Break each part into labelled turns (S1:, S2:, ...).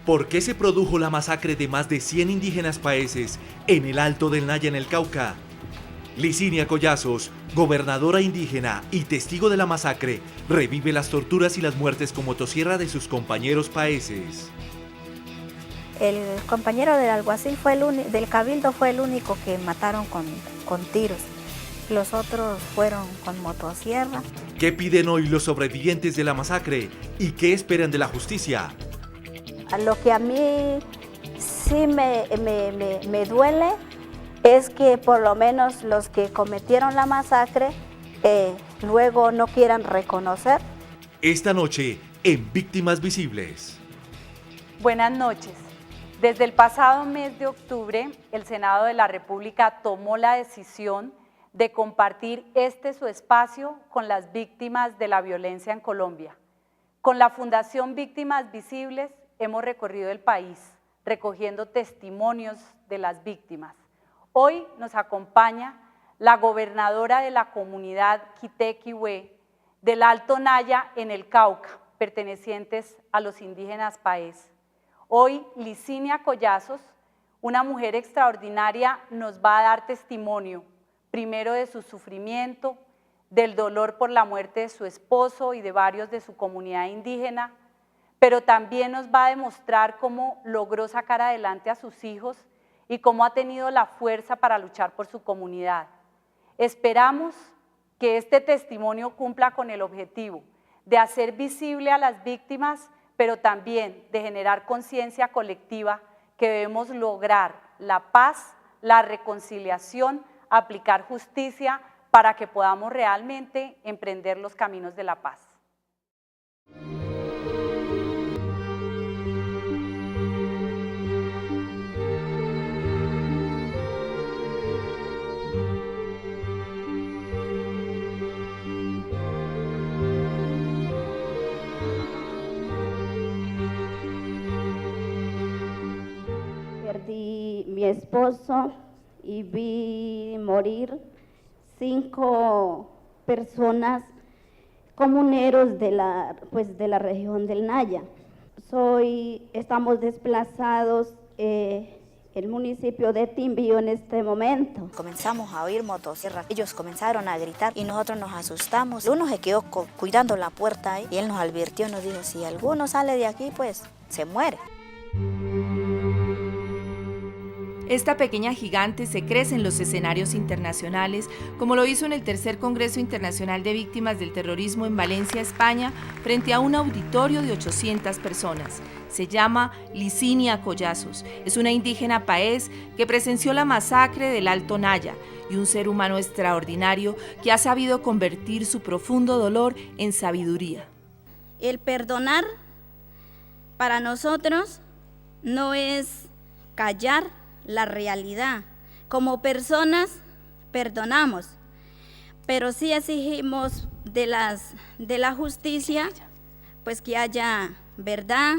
S1: ¿Por qué se produjo la masacre de más de 100 indígenas paeses en el Alto del Naya en el Cauca? Licinia Collazos, gobernadora indígena y testigo de la masacre, revive las torturas y las muertes con motosierra de sus compañeros paeses.
S2: El compañero del alguacil del cabildo fue el único que mataron con tiros. Los otros fueron con motosierra.
S1: ¿Qué piden hoy los sobrevivientes de la masacre y qué esperan de la justicia?
S2: Lo que a mí sí me duele es que por lo menos los que cometieron la masacre luego no quieran reconocer.
S1: Esta noche en Víctimas Visibles.
S3: Buenas noches. Desde el pasado mes de octubre, el Senado de la República tomó la decisión de compartir su espacio con las víctimas de la violencia en Colombia. Con la Fundación Víctimas Visibles hemos recorrido el país, recogiendo testimonios de las víctimas. Hoy nos acompaña la gobernadora de la comunidad Quitequihue del Alto Naya en el Cauca, pertenecientes a los indígenas paes. Hoy, Licinia Collazos, una mujer extraordinaria, nos va a dar testimonio, primero de su sufrimiento, del dolor por la muerte de su esposo y de varios de su comunidad indígena, pero también nos va a demostrar cómo logró sacar adelante a sus hijos y cómo ha tenido la fuerza para luchar por su comunidad. Esperamos que este testimonio cumpla con el objetivo de hacer visible a las víctimas, pero también de generar conciencia colectiva que debemos lograr la paz, la reconciliación, aplicar justicia para que podamos realmente emprender los caminos de la paz.
S4: Perdí mi esposo y vi morir 5 personas comuneros de la región del Naya. Estamos desplazados el municipio de Timbío en este momento.
S2: Comenzamos a oír motosierras, ellos comenzaron a gritar y nosotros nos asustamos. Uno se quedó cuidando la puerta ahí y él nos advirtió, nos dijo, si alguno sale de aquí, pues se muere.
S5: Esta pequeña gigante se crece en los escenarios internacionales, como lo hizo en el tercer Congreso Internacional de Víctimas del Terrorismo en Valencia, España, frente a un auditorio de 800 personas. Se llama Licinia Collazos. Es una indígena paez que presenció la masacre del Alto Naya y un ser humano extraordinario que ha sabido convertir su profundo dolor en sabiduría.
S4: El perdonar para nosotros no es callar la realidad. Como personas perdonamos, pero sí exigimos de la justicia, pues que haya verdad,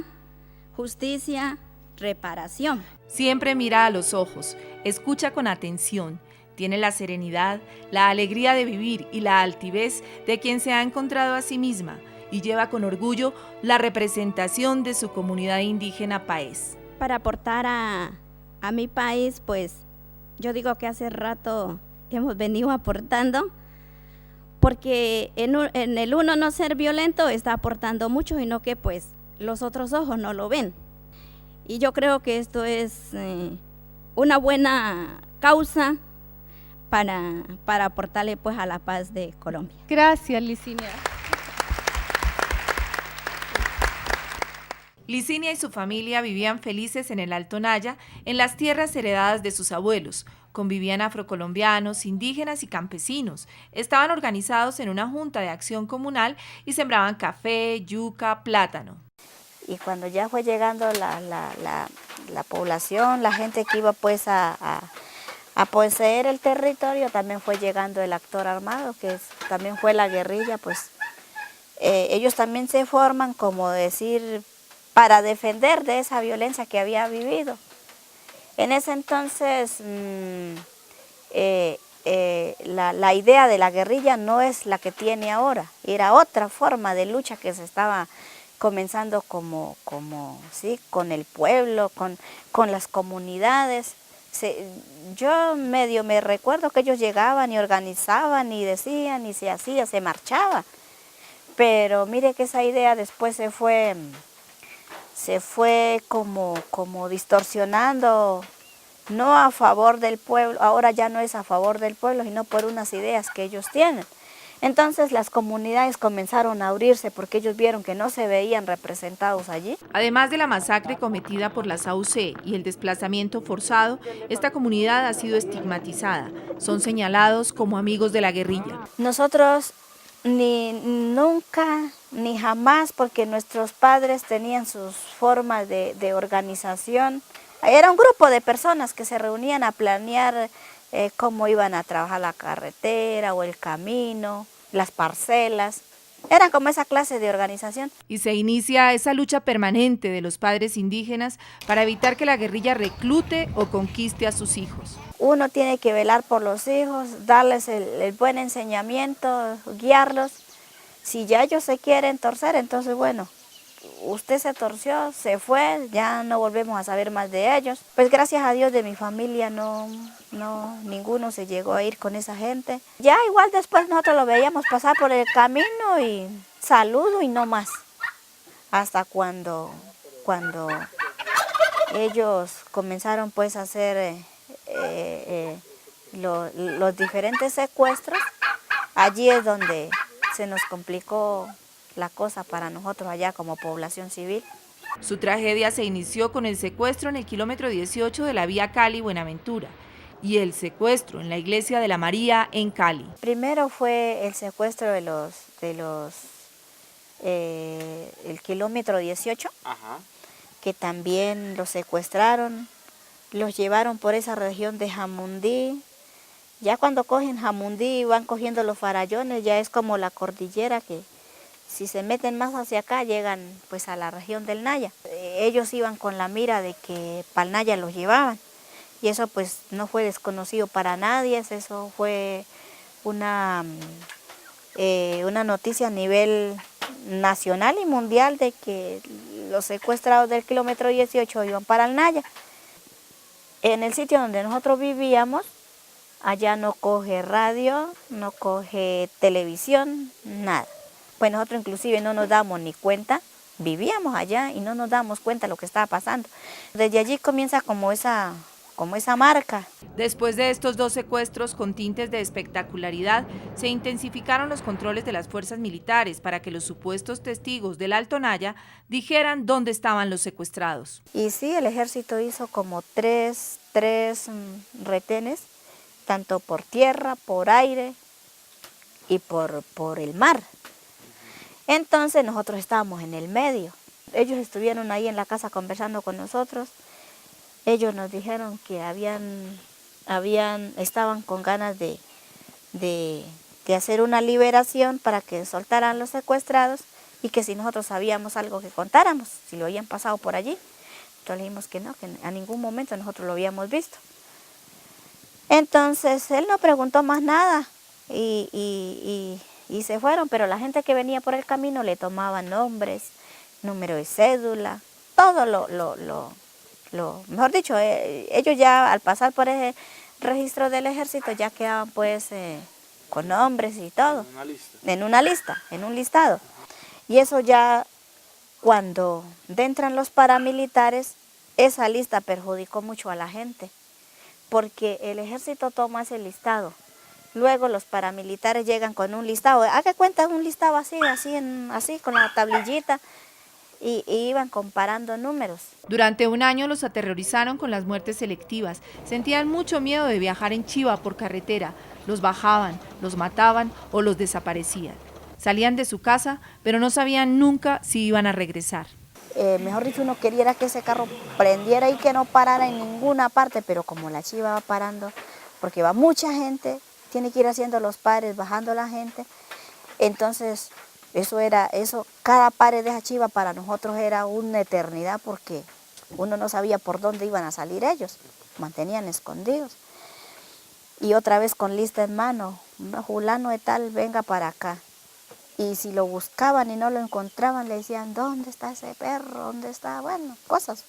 S4: justicia, reparación.
S5: Siempre mira a los ojos, escucha con atención, tiene la serenidad, la alegría de vivir y la altivez de quien se ha encontrado a sí misma y lleva con orgullo la representación de su comunidad indígena paez.
S4: Para aportar a mi país, pues yo digo que hace rato hemos venido aportando, porque en el uno no ser violento está aportando mucho y no que pues los otros ojos no lo ven. Y yo creo que esto es una buena causa para aportarle pues a la paz de Colombia.
S6: Gracias, Licinia.
S5: Licinia y su familia vivían felices en el Alto Naya, en las tierras heredadas de sus abuelos. Convivían afrocolombianos, indígenas y campesinos. Estaban organizados en una junta de acción comunal y sembraban café, yuca, plátano.
S2: Y cuando ya fue llegando la población, la gente que iba pues a poseer el territorio, también fue llegando el actor armado, que también fue la guerrilla, pues ellos también se forman, como decir, para defender de esa violencia que había vivido. En ese entonces la idea de la guerrilla no es la que tiene ahora, era otra forma de lucha que se estaba comenzando sí, con el pueblo, con las comunidades. Yo medio me recuerdo que ellos llegaban y organizaban y decían y se hacía, se marchaba. Pero mire que esa idea después se fue como distorsionando, no a favor del pueblo, ahora ya no es a favor del pueblo, sino por unas ideas que ellos tienen. Entonces las comunidades comenzaron a abrirse porque ellos vieron que no se veían representados allí.
S5: Además de la masacre cometida por las AUC y el desplazamiento forzado, esta comunidad ha sido estigmatizada. Son señalados como amigos de la guerrilla.
S2: Nosotros nunca, ni jamás, porque nuestros padres tenían sus formas de organización. Era un grupo de personas que se reunían a planear cómo iban a trabajar la carretera o el camino, las parcelas. Eran como esa clase de organización.
S5: Y se inicia esa lucha permanente de los padres indígenas para evitar que la guerrilla reclute o conquiste a sus hijos.
S2: Uno tiene que velar por los hijos, darles el buen enseñamiento, guiarlos. Si ya ellos se quieren torcer, entonces bueno, usted se torció, se fue, ya no volvemos a saber más de ellos. Pues gracias a Dios de mi familia ninguno se llegó a ir con esa gente. Ya igual después nosotros lo veíamos pasar por el camino y saludo y no más. Hasta cuando ellos comenzaron pues a hacer los diferentes secuestros, allí es donde se nos complicó la cosa para nosotros allá como población civil.
S5: Su tragedia se inició con el secuestro en el kilómetro 18 de la vía Cali-Buenaventura y el secuestro en la iglesia de la María en Cali.
S2: Primero fue el secuestro el kilómetro 18, que también los secuestraron, los llevaron por esa región de Jamundí. Ya cuando cogen Jamundí y van cogiendo los farallones, ya es como la cordillera que si se meten más hacia acá llegan pues a la región del Naya. Ellos iban con la mira de que para el Naya los llevaban y eso pues no fue desconocido para nadie, eso fue una noticia a nivel nacional y mundial de que los secuestrados del kilómetro 18 iban para el Naya. En el sitio donde nosotros vivíamos, allá no coge radio, no coge televisión, nada. Pues nosotros inclusive no nos damos ni cuenta, vivíamos allá y no nos damos cuenta de lo que estaba pasando. Desde allí comienza como esa marca.
S5: Después de estos dos secuestros con tintes de espectacularidad, se intensificaron los controles de las fuerzas militares para que los supuestos testigos del Alto Naya dijeran dónde estaban los secuestrados.
S2: Y sí, el ejército hizo como tres retenes, tanto por tierra, por aire y por el mar. Entonces nosotros estábamos en el medio. Ellos estuvieron ahí en la casa conversando con nosotros. Ellos nos dijeron que estaban con ganas de hacer una liberación para que soltaran los secuestrados y que si nosotros sabíamos algo que contáramos, si lo habían pasado por allí. Entonces le dijimos que no, que a ningún momento nosotros lo habíamos visto. Entonces él no preguntó más nada y se fueron, pero la gente que venía por el camino le tomaba nombres, número de cédula, todo mejor dicho, ellos ya al pasar por ese registro del ejército ya quedaban pues con nombres y todo. En una lista, en un listado. Y eso ya cuando entran los paramilitares, esa lista perjudicó mucho a la gente, porque el ejército toma ese listado. Luego los paramilitares llegan con un listado, haga cuenta un listado así con la tablillita y iban comparando números.
S5: Durante un año los aterrorizaron con las muertes selectivas, sentían mucho miedo de viajar en chiva por carretera, los bajaban, los mataban o los desaparecían. Salían de su casa, pero no sabían nunca si iban a regresar.
S2: Mejor dicho, uno quería que ese carro prendiera y que no parara en ninguna parte, pero como la chiva va parando, porque va mucha gente, tiene que ir haciendo los pares, bajando la gente. Entonces, cada pare de esa chiva para nosotros era una eternidad porque uno no sabía por dónde iban a salir ellos, mantenían escondidos. Y otra vez con lista en mano, fulano de tal, venga para acá. y si lo buscaban y no lo encontraban, le decían, ¿dónde está ese perro? ¿Dónde está? Bueno, cosas.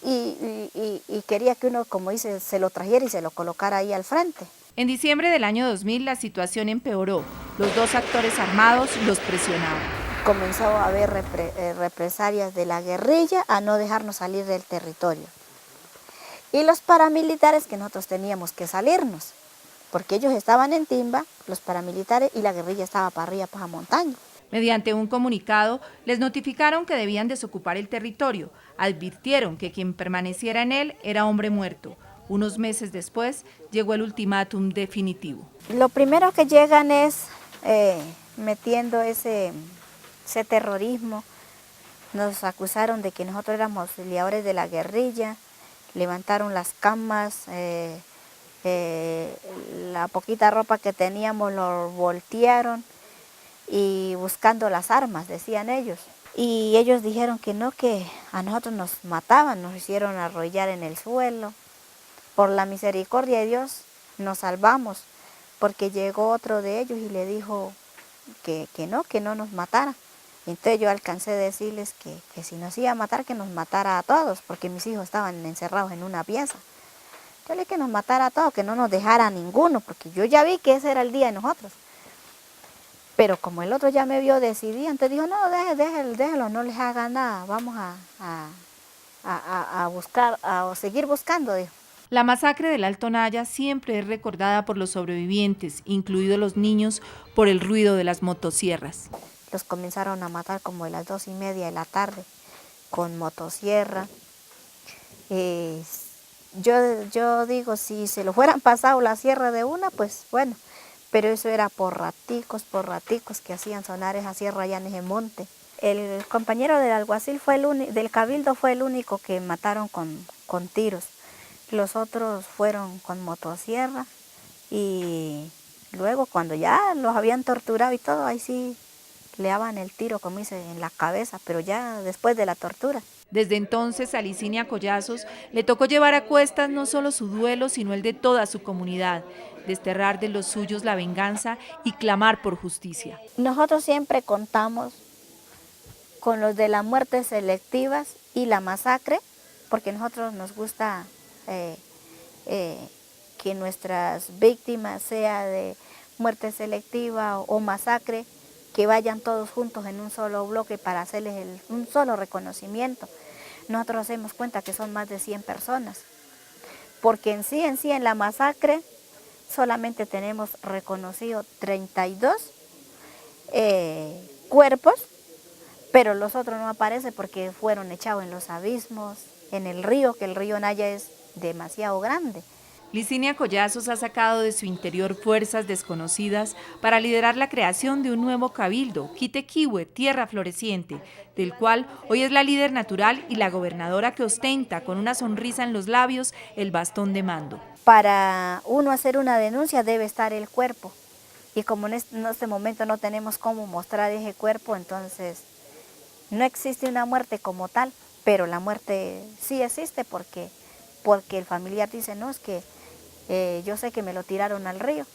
S2: Y quería que uno, como dice, se lo trajera y se lo colocara ahí al frente.
S5: En diciembre del año 2000 la situación empeoró. Los dos actores armados los presionaban.
S2: Comenzó a haber represalias de la guerrilla a no dejarnos salir del territorio. Y los paramilitares que nosotros teníamos que salirnos, porque ellos estaban en Timba, los paramilitares, y la guerrilla estaba para arriba, para montaña.
S5: Mediante un comunicado, les notificaron que debían desocupar el territorio. Advirtieron que quien permaneciera en él era hombre muerto. Unos meses después, llegó el ultimátum definitivo.
S2: Lo primero que llegan es metiendo ese terrorismo. Nos acusaron de que nosotros éramos auxiliadores de la guerrilla, levantaron las camas, la poquita ropa que teníamos lo voltearon y buscando las armas, decían ellos. Y ellos dijeron que no, que a nosotros nos mataban, nos hicieron arrollar en el suelo. Por la misericordia de Dios nos salvamos, porque llegó otro de ellos y le dijo que no nos matara. Entonces yo alcancé a decirles que si nos iba a matar, que nos matara a todos, porque mis hijos estaban encerrados en una pieza. Yo le dije que nos matara a todos, que no nos dejara a ninguno, porque yo ya vi que ese era el día de nosotros. Pero como el otro ya me vio decidido, entonces dijo, no, déjelo, no les haga nada, vamos a buscar, a seguir buscando, dijo.
S5: La masacre del Alto Naya siempre es recordada por los sobrevivientes, incluidos los niños, por el ruido de las motosierras.
S2: Los comenzaron a matar como a las 2:30 de la tarde, con motosierra. Yo digo, si se lo hubieran pasado la sierra de una, pues bueno, pero eso era por raticos que hacían sonar esa sierra allá en ese monte. El compañero del alguacil del cabildo fue el único que mataron con tiros. Los otros fueron con motosierra y luego cuando ya los habían torturado y todo, ahí sí le daban el tiro, como dice, en la cabeza, pero ya después de la tortura.
S5: Desde entonces a Licinia Collazos le tocó llevar a cuestas no solo su duelo, sino el de toda su comunidad, desterrar de los suyos la venganza y clamar por justicia.
S2: Nosotros siempre contamos con los de las muertes selectivas y la masacre, porque a nosotros nos gusta que nuestras víctimas, sea de muerte selectiva o masacre, que vayan todos juntos en un solo bloque para hacerles un solo reconocimiento. Nosotros hacemos cuenta que son más de 100 personas, porque en sí en la masacre solamente tenemos reconocido 32 cuerpos, pero los otros no aparecen porque fueron echados en los abismos, en el río, que el río Naya es demasiado grande.
S5: Licinia Collazos ha sacado de su interior fuerzas desconocidas para liderar la creación de un nuevo cabildo, Quitequihue, Tierra Floreciente, del cual hoy es la líder natural y la gobernadora que ostenta con una sonrisa en los labios el bastón de mando.
S2: Para uno hacer una denuncia debe estar el cuerpo, y como en este momento no tenemos cómo mostrar ese cuerpo, entonces no existe una muerte como tal, pero la muerte sí existe porque el familiar dice, no, es que yo sé que me lo tiraron al río.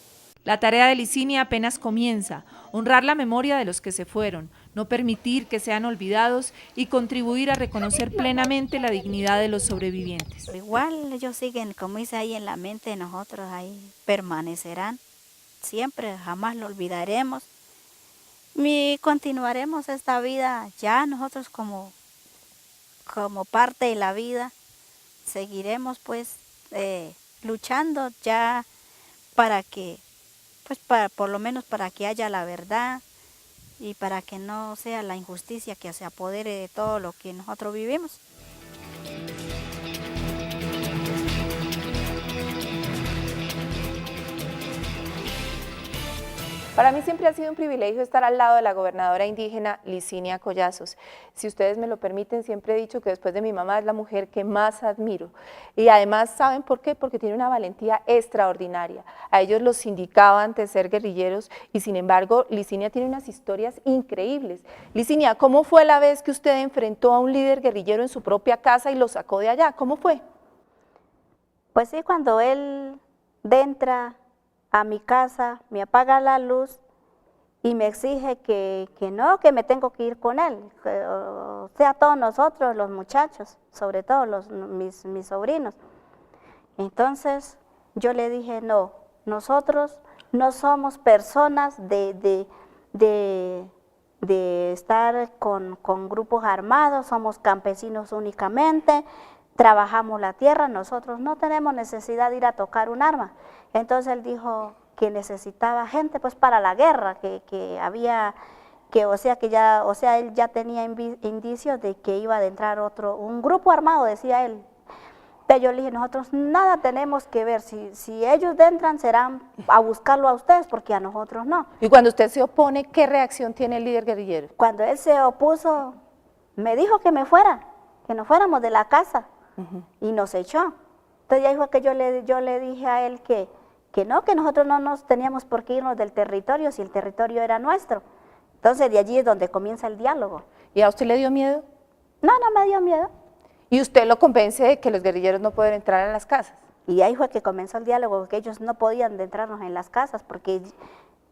S5: La tarea de Licinia apenas comienza, honrar la memoria de los que se fueron, no permitir que sean olvidados y contribuir a reconocer plenamente la dignidad de los sobrevivientes.
S2: Igual ellos siguen, como dice ahí en la mente de nosotros, ahí permanecerán, siempre, jamás lo olvidaremos y continuaremos esta vida ya nosotros como parte de la vida, seguiremos pues luchando ya para que, pues por lo menos para que haya la verdad y para que no sea la injusticia que se apodere de todo lo que nosotros vivimos.
S6: Para mí siempre ha sido un privilegio estar al lado de la gobernadora indígena Licinia Collazos. Si ustedes me lo permiten, siempre he dicho que después de mi mamá es la mujer que más admiro. Y además, ¿saben por qué? Porque tiene una valentía extraordinaria. A ellos los sindicaban de ser guerrilleros y sin embargo, Licinia tiene unas historias increíbles. Licinia, ¿cómo fue la vez que usted enfrentó a un líder guerrillero en su propia casa y lo sacó de allá? ¿Cómo fue?
S2: Pues sí, cuando él entra a mi casa, me apaga la luz y me exige que no, que me tengo que ir con él, o sea, todos nosotros, los muchachos, sobre todo mis sobrinos. Entonces yo le dije, no, nosotros no somos personas de estar con grupos armados, somos campesinos únicamente, trabajamos la tierra, nosotros no tenemos necesidad de ir a tocar un arma. Entonces él dijo que necesitaba gente pues para la guerra, que había, él ya tenía indicios de que iba a entrar un grupo armado, decía él. Pero yo le dije, nosotros nada tenemos que ver, si ellos entran serán a buscarlo a ustedes, porque a nosotros no.
S6: Y cuando usted se opone, ¿qué reacción tiene el líder guerrillero?
S2: Cuando él se opuso, me dijo que me fuera, que nos fuéramos de la casa, y nos echó. Entonces ya dijo que yo le dije a él que no, que nosotros no nos teníamos por qué irnos del territorio si el territorio era nuestro. Entonces de allí es donde comienza el diálogo.
S6: ¿Y a usted le dio miedo?
S2: No, no me dio miedo.
S6: ¿Y usted lo convence de que los guerrilleros no pueden entrar a las casas?
S2: Y ahí fue que comenzó el diálogo, que ellos no podían entrarnos en las casas, porque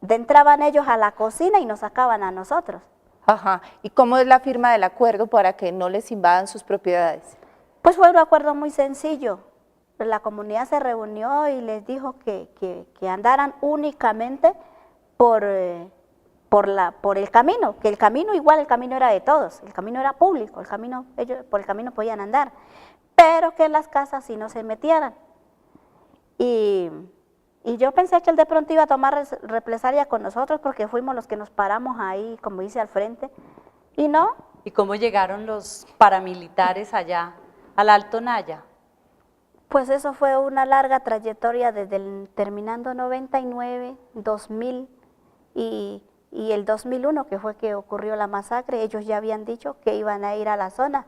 S2: entraban ellos a la cocina y nos sacaban a nosotros.
S6: Ajá. ¿Y cómo es la firma del acuerdo para que no les invadan sus propiedades?
S2: Pues fue un acuerdo muy sencillo. La comunidad se reunió y les dijo que andaran únicamente por el camino, que el camino era de todos, el camino era público, ellos por el camino podían andar, pero que en las casas sí no se metieran. Y yo pensé que él de pronto iba a tomar represalia con nosotros porque fuimos los que nos paramos ahí, como dice, al frente, y no.
S3: ¿Y cómo llegaron los paramilitares allá, al Alto Naya?
S2: Pues eso fue una larga trayectoria desde terminando 99, 2000 y el 2001, que fue que ocurrió la masacre. Ellos ya habían dicho que iban a ir a la zona,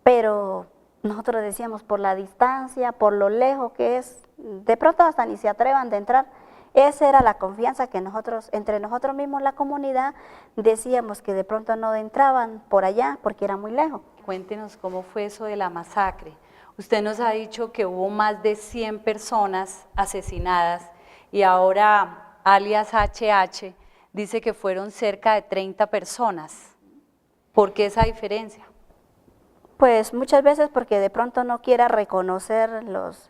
S2: pero nosotros decíamos por la distancia, por lo lejos que es, de pronto hasta ni se atrevan de entrar. Esa era la confianza que nosotros, entre nosotros mismos la comunidad, decíamos que de pronto no entraban por allá porque era muy lejos.
S3: Cuéntenos cómo fue eso de la masacre. Usted nos ha dicho que hubo más de 100 personas asesinadas y ahora alias HH dice que fueron cerca de 30 personas. ¿Por qué esa diferencia?
S2: Pues muchas veces porque de pronto no quiera reconocer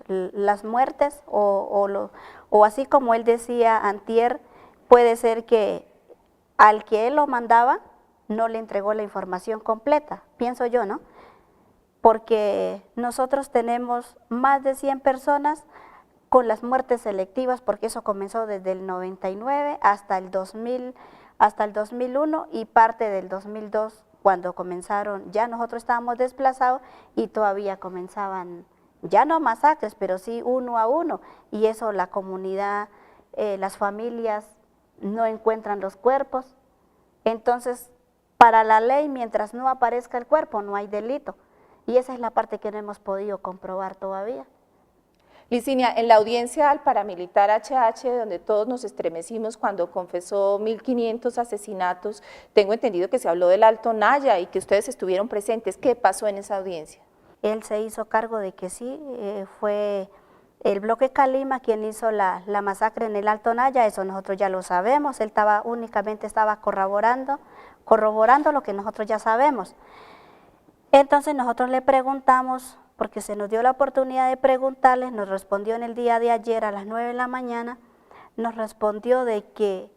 S2: las muertes o así como él decía antier, puede ser que al que él lo mandaba no le entregó la información completa, pienso yo, ¿no? Porque nosotros tenemos más de 100 personas con las muertes selectivas, porque eso comenzó desde el 99 hasta el 2001 y parte del 2002, cuando comenzaron, ya nosotros estábamos desplazados y todavía comenzaban, ya no masacres, pero sí uno a uno, y eso la comunidad, las familias no encuentran los cuerpos. Entonces, para la ley, mientras no aparezca el cuerpo, no hay delito. Y esa es la parte que no hemos podido comprobar todavía.
S6: Licinia, en la audiencia al paramilitar HH, donde todos nos estremecimos cuando confesó 1.500 asesinatos, tengo entendido que se habló del Alto Naya y que ustedes estuvieron presentes. ¿Qué pasó en esa audiencia?
S2: Él se hizo cargo de que sí, fue el bloque Calima quien hizo la masacre en el Alto Naya, eso nosotros ya lo sabemos, él únicamente estaba corroborando lo que nosotros ya sabemos. Entonces nosotros le preguntamos, porque se nos dio la oportunidad de preguntarles, nos respondió en el día de ayer a las 9 de la mañana, nos respondió de que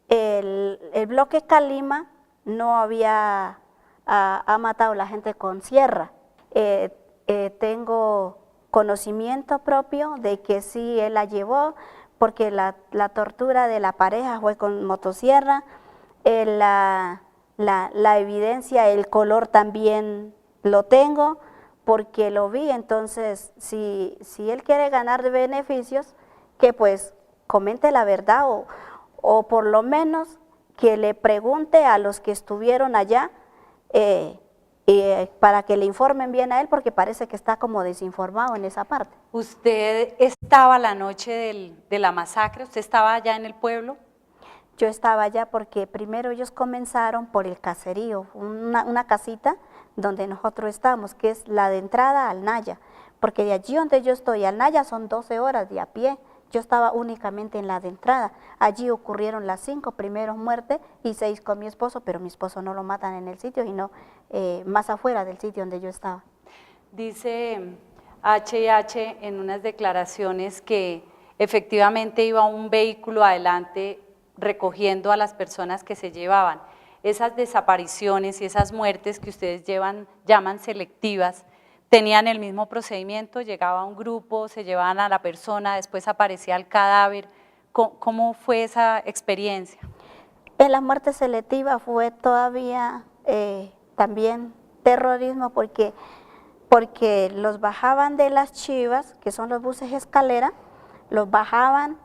S2: el bloque Calima no había ha matado a la gente con sierra. Tengo conocimiento propio de que sí él la llevó, porque la tortura de la pareja fue con motosierra, la evidencia, el color también lo tengo porque lo vi. Entonces si él quiere ganar beneficios, que pues comente la verdad o por lo menos que le pregunte a los que estuvieron allá para que le informen bien a él, porque parece que está como desinformado en esa parte.
S3: ¿Usted estaba la noche de la masacre? ¿Usted estaba allá en el pueblo?
S2: Yo estaba allá porque primero ellos comenzaron por el caserío, una casita donde nosotros estamos, que es la de entrada al Naya, porque de allí donde yo estoy al Naya son 12 horas de a pie, Yo estaba únicamente en la de entrada. Allí ocurrieron las 5 primeras muertes y 6 con mi esposo, pero mi esposo no lo matan en el sitio, sino más afuera del sitio donde yo estaba.
S3: Dice H&H en unas declaraciones que efectivamente iba un vehículo adelante recogiendo a las personas que se llevaban. Esas desapariciones y esas muertes que ustedes llaman selectivas, ¿tenían el mismo procedimiento? ¿Llegaba un grupo, se llevaban a la persona, después aparecía el cadáver? ¿Cómo fue esa experiencia?
S2: En la muerte selectiva fue todavía también terrorismo porque los bajaban de las chivas, que son los buses escalera, los bajaban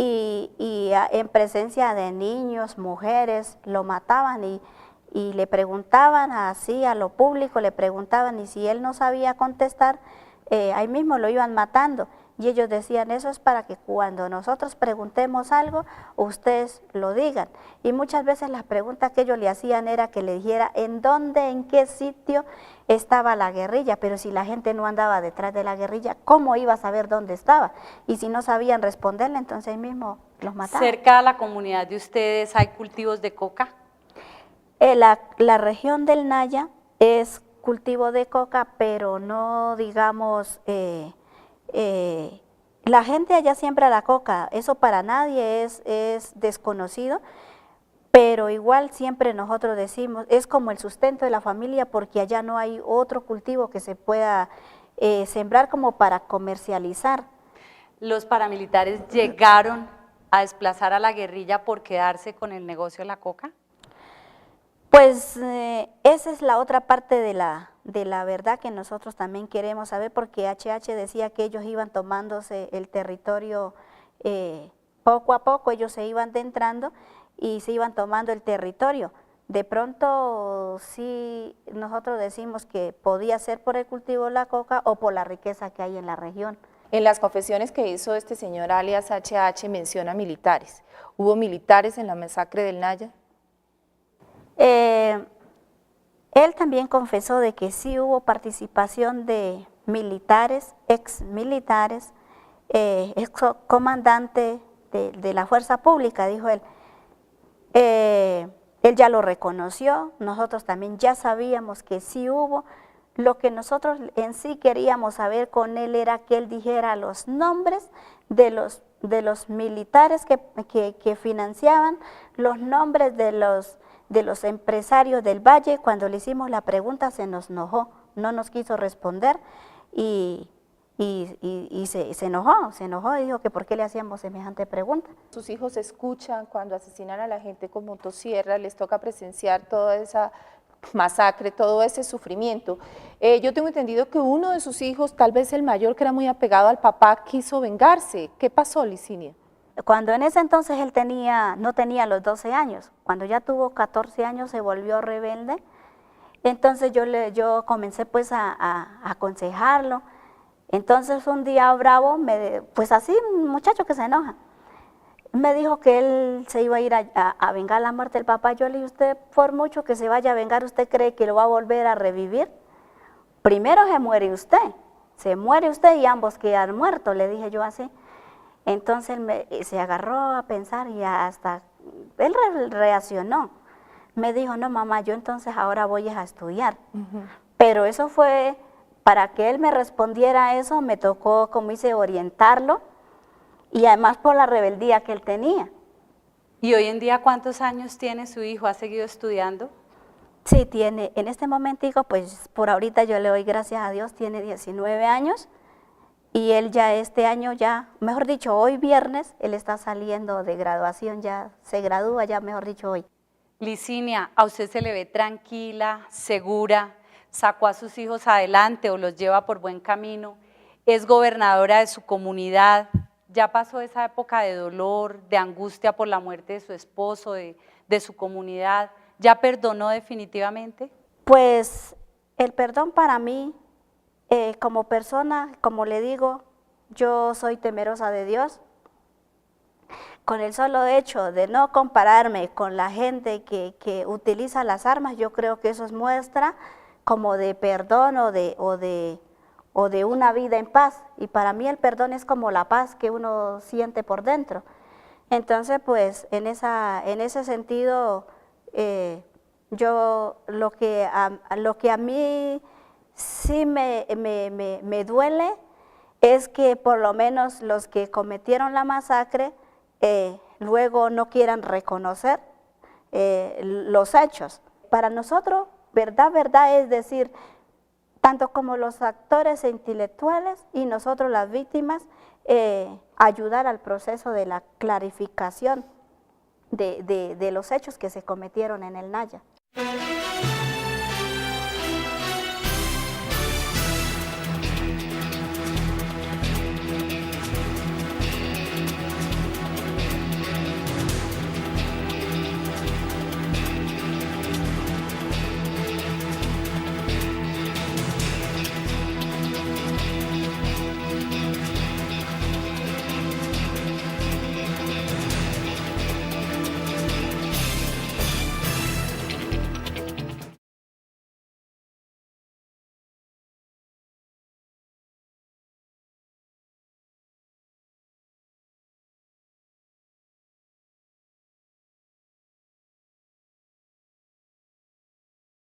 S2: y en presencia de niños, mujeres, lo mataban y le preguntaban así a lo público, le preguntaban y si él no sabía contestar, ahí mismo lo iban matando. Y ellos decían, eso es para que cuando nosotros preguntemos algo, ustedes lo digan. Y muchas veces las preguntas que ellos le hacían era que le dijera en dónde, en qué sitio estaba la guerrilla, pero si la gente no andaba detrás de la guerrilla, ¿cómo iba a saber dónde estaba? Y si no sabían responderle, entonces ahí mismo los mataban.
S3: ¿Cerca de la comunidad de ustedes hay cultivos de coca?
S2: La región del Naya es cultivo de coca, pero no digamos... la gente allá siembra la coca, eso para nadie es desconocido, pero igual siempre nosotros decimos, es como el sustento de la familia porque allá no hay otro cultivo que se pueda sembrar como para comercializar.
S3: ¿Los paramilitares llegaron a desplazar a la guerrilla por quedarse con el negocio de la coca?
S2: Pues esa es la otra parte de la verdad que nosotros también queremos saber, porque H&H decía que ellos iban tomándose el territorio poco a poco, ellos se iban adentrando y se iban tomando el territorio. De pronto sí nosotros decimos que podía ser por el cultivo de la coca o por la riqueza que hay en la región.
S6: En las confesiones que hizo este señor alias H&H menciona militares. ¿Hubo militares en la masacre del Naya?
S2: Él también confesó de que sí hubo participación de militares, ex militares, ex comandante de la fuerza pública, dijo él. Él ya lo reconoció, nosotros también ya sabíamos que sí hubo. Lo que nosotros en sí queríamos saber con él era que él dijera los nombres de los militares que financiaban, los nombres de los empresarios del Valle. Cuando le hicimos la pregunta se nos enojó, no nos quiso responder y se enojó y dijo que por qué le hacíamos semejante pregunta.
S6: Sus hijos escuchan cuando asesinan a la gente con motosierra, les toca presenciar toda esa masacre, todo ese sufrimiento. Yo tengo entendido que uno de sus hijos, tal vez el mayor, que era muy apegado al papá, quiso vengarse. ¿Qué pasó, Licinia?
S2: Cuando en ese entonces él no tenía los 12 años, cuando ya tuvo 14 años se volvió rebelde, entonces yo comencé pues a aconsejarlo. Entonces un día bravo, pues así un muchacho que se enoja, me dijo que él se iba a ir a vengar la muerte del papá. Yo le dije, usted por mucho que se vaya a vengar, ¿usted cree que lo va a volver a revivir? Primero se muere usted y ambos quedan muertos, le dije yo así. Entonces se agarró a pensar y hasta él reaccionó. Me dijo, no mamá, yo entonces ahora voy a estudiar. Pero eso fue, para que él me respondiera eso, me tocó, como dice, orientarlo y además por la rebeldía que él tenía.
S3: ¿Y hoy en día cuántos años tiene su hijo? ¿Ha seguido estudiando?
S2: Sí, tiene, en este momentico, pues por ahorita yo le doy gracias a Dios, tiene 19 años. Y él ya este año mejor dicho, hoy viernes, él está saliendo de graduación, ya se gradúa, ya mejor dicho hoy.
S3: Licinia, ¿a usted se le ve tranquila, segura? ¿Sacó a sus hijos adelante o los lleva por buen camino? ¿Es gobernadora de su comunidad? ¿Ya pasó esa época de dolor, de angustia por la muerte de su esposo, de su comunidad? ¿Ya perdonó definitivamente?
S2: Pues el perdón para mí, como persona, como le digo, yo soy temerosa de Dios. Con el solo hecho de no compararme con la gente que utiliza las armas, yo creo que eso es muestra como de perdón o de o de una vida en paz. Y para mí el perdón es como la paz que uno siente por dentro. Entonces, pues, en ese sentido, yo lo que a mí sí me duele es que por lo menos los que cometieron la masacre luego no quieran reconocer los hechos. Para nosotros, verdad es decir, tanto como los actores e intelectuales y nosotros las víctimas, ayudar al proceso de la clarificación de los hechos que se cometieron en el Naya.